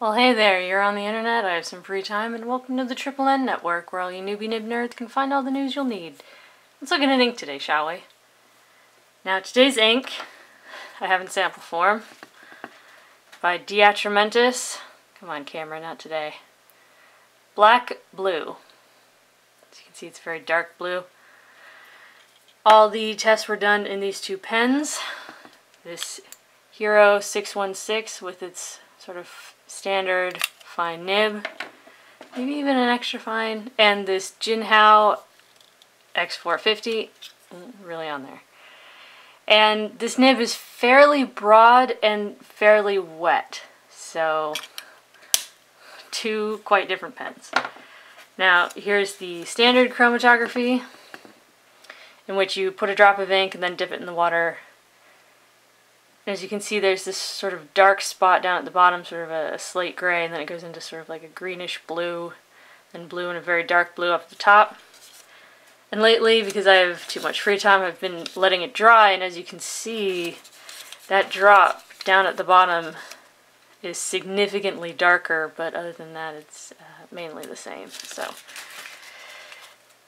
Well, hey there, you're on the internet, I have some free time, and welcome to the Triple N Network, where all you newbie nib nerds can find all the news you'll need. Let's look at an ink today, shall we? Now, today's ink, I have in sample form, by DeAtramentis. Come on, camera, not today. Black Blue. As you can see, it's very dark blue. All the tests were done in these two pens. This Hero 616 with its sort of standard fine nib, maybe even an extra fine, and this JinHao X450, really on there. And this nib is fairly broad and fairly wet, so two quite different pens. Now here's the standard chromatography, in which you put a drop of ink and then dip it in the water. As you can see, there's this sort of dark spot down at the bottom, sort of a slate gray, and then it goes into sort of like a greenish blue, and blue and a very dark blue up at the top. And lately, because I have too much free time, I've been letting it dry, and as you can see, that drop down at the bottom is significantly darker, but other than that, it's mainly the same. So,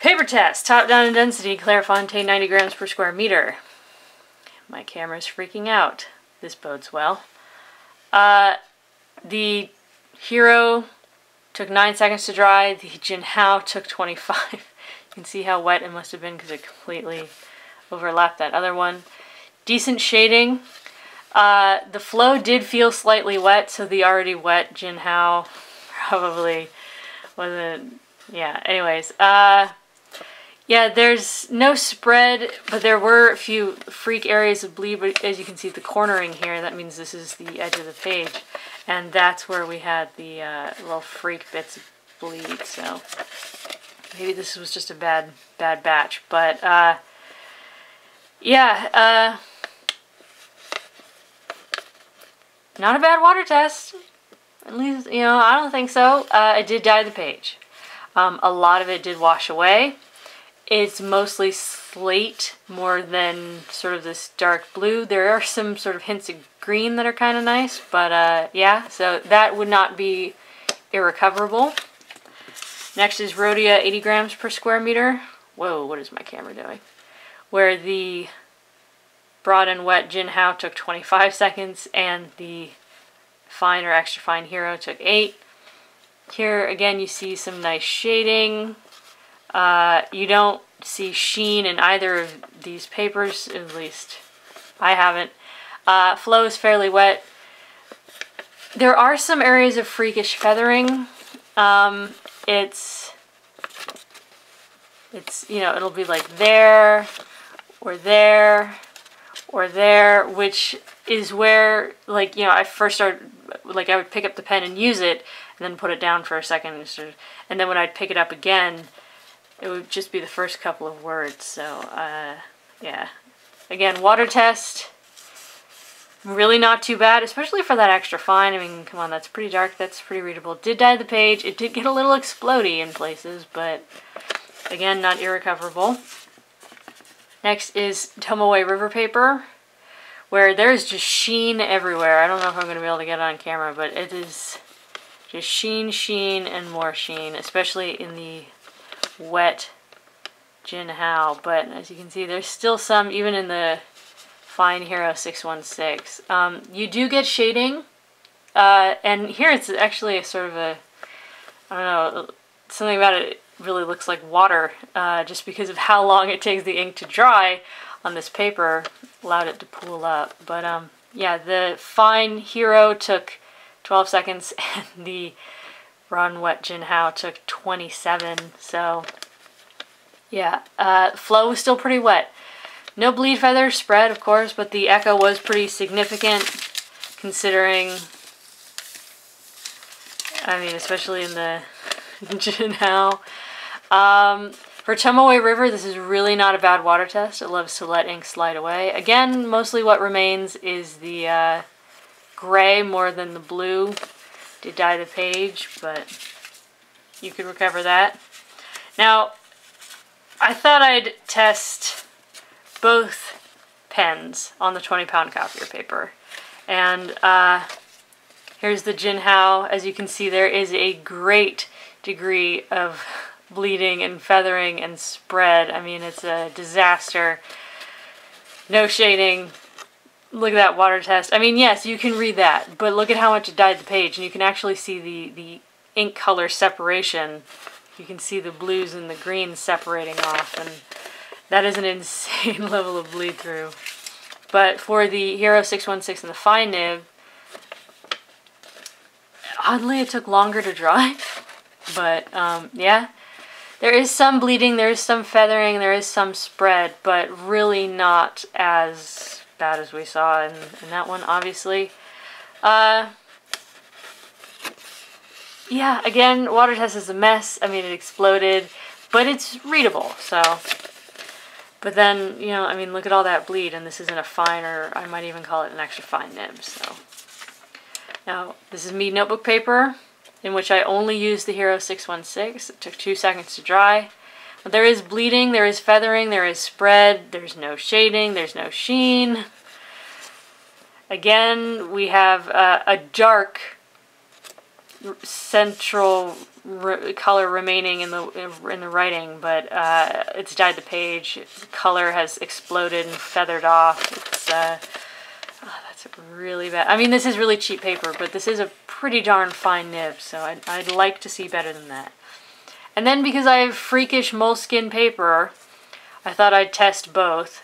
paper test, top down in density, Clairefontaine 90 grams per square meter. My camera's freaking out. This bodes well. The Hero took 9 seconds to dry. The JinHao took 25. You can see how wet it must have been because it completely overlapped that other one. Decent shading. The flow did feel slightly wet, so the already wet JinHao probably wasn't... Yeah, anyways. Yeah, there's no spread, but there were a few freak areas of bleed, but as you can see the cornering here, that means this is the edge of the page, and that's where we had the little freak bits of bleed, so maybe this was just a bad batch, but yeah, not a bad water test, at least, you know, I don't think so. It did dye the page. A lot of it did wash away. It's mostly slate more than sort of this dark blue. There are some sort of hints of green that are kind of nice, but yeah, so that would not be irrecoverable. Next is Rhodia 80 grams per square meter. Whoa, what is my camera doing? Where the broad and wet JinHao took 25 seconds and the fine or extra fine Hero took 8. Here again you see some nice shading. You don't see sheen in either of these papers, at least I haven't. Flow is fairly wet. There are some areas of freakish feathering. It's you know, it'll be like there, or there, or there, which is where, like, you know, I first started, like, I would pick up the pen and use it, and then put it down for a second, and then when I'd pick it up again, it would just be the first couple of words, so, yeah. Again, water test, really not too bad, especially for that extra fine. I mean, come on, that's pretty dark, that's pretty readable. Did dye the page, it did get a little explodey in places, but, again, not irrecoverable. Next is Tomoe River Paper, where there's just sheen everywhere. I don't know if I'm going to be able to get it on camera, but it is just sheen, sheen, and more sheen, especially in the wet JinHao, but as you can see, there's still some even in the fine Hero 616. You do get shading, and here it's actually a sort of a, I don't know, something about it really looks like water, just because of how long it takes the ink to dry on this paper, allowed it to pool up. But yeah, the fine Hero took 12 seconds, and the raw and wet JinHao took 27, so yeah, flow was still pretty wet. No bleed feather spread, of course, but the echo was pretty significant, considering, I mean, especially in the JinHao. For Tomoe River, this is really not a bad water test. It loves to let ink slide away. Again, mostly what remains is the gray more than the blue. Did dye the page, but you could recover that. Now, I thought I'd test both pens on the 20-pound copier paper, and Here's the JinHao. As you can see, there is a great degree of bleeding and feathering and spread. I mean, it's a disaster. No shading. Look at that water test. I mean, yes, you can read that, but look at how much it dyed the page, and you can actually see the ink color separation. You can see the blues and the greens separating off, and that is an insane level of bleed through. But for the Hero 616 and the fine nib, oddly it took longer to dry, but yeah. There is some bleeding, there is some feathering, there is some spread, but really not as bad as we saw in that one, obviously. Yeah, again, water test is a mess. I mean, it exploded, but it's readable, so. But then, you know, I mean, look at all that bleed, and this isn't a fine, or I might even call it an extra fine nib, so. Now, this is Mead Notebook Paper, in which I only used the Hero 616. It took 2 seconds to dry. But there is bleeding, there is feathering, there is spread, there's no shading, there's no sheen. Again, we have a dark central color remaining in the writing, but it's dyed the page. The color has exploded and feathered off. It's that's really bad. I mean, this is really cheap paper, but this is a pretty darn fine nib, so I'd like to see better than that. And then because I have freakish Moleskine paper, I thought I'd test both.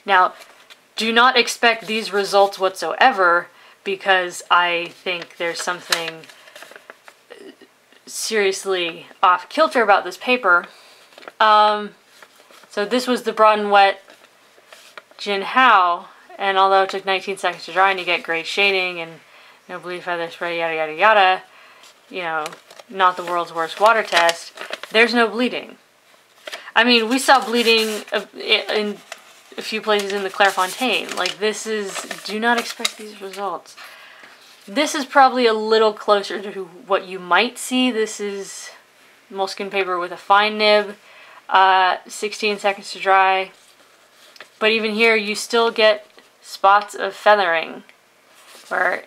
Now, do not expect these results whatsoever, because I think there's something seriously off kilter about this paper. So this was the broad and wet JinHao, and although it took 19 seconds to dry and you get great shading and no bleed, feather, spread, yada yada yada, you know, not the world's worst water test, there's no bleeding. I mean, we saw bleeding in a few places in the Clairefontaine. Like, this is, do not expect these results. This is probably a little closer to what you might see. This is Moleskine paper with a fine nib, 16 seconds to dry. But even here, you still get spots of feathering, where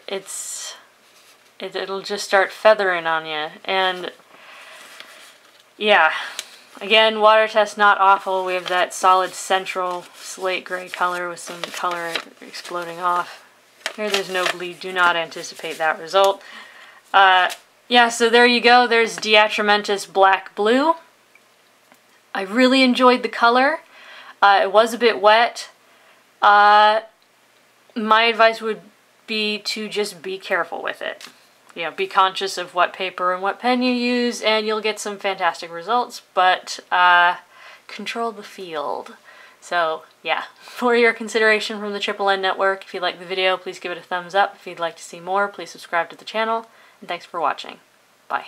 it'll just start feathering on you. And yeah, again, water test not awful. We have that solid central slate gray color with some color exploding off. Here there's no bleed. Do not anticipate that result. Yeah, so there you go. There's DeAtramentis Black Blue. I really enjoyed the color. It was a bit wet. My advice would be to just be careful with it. You know, be conscious of what paper and what pen you use, and you'll get some fantastic results, but control the field. So, yeah, for your consideration from the Triple N Network, if you liked the video, please give it a thumbs up. If you'd like to see more, please subscribe to the channel, and thanks for watching. Bye.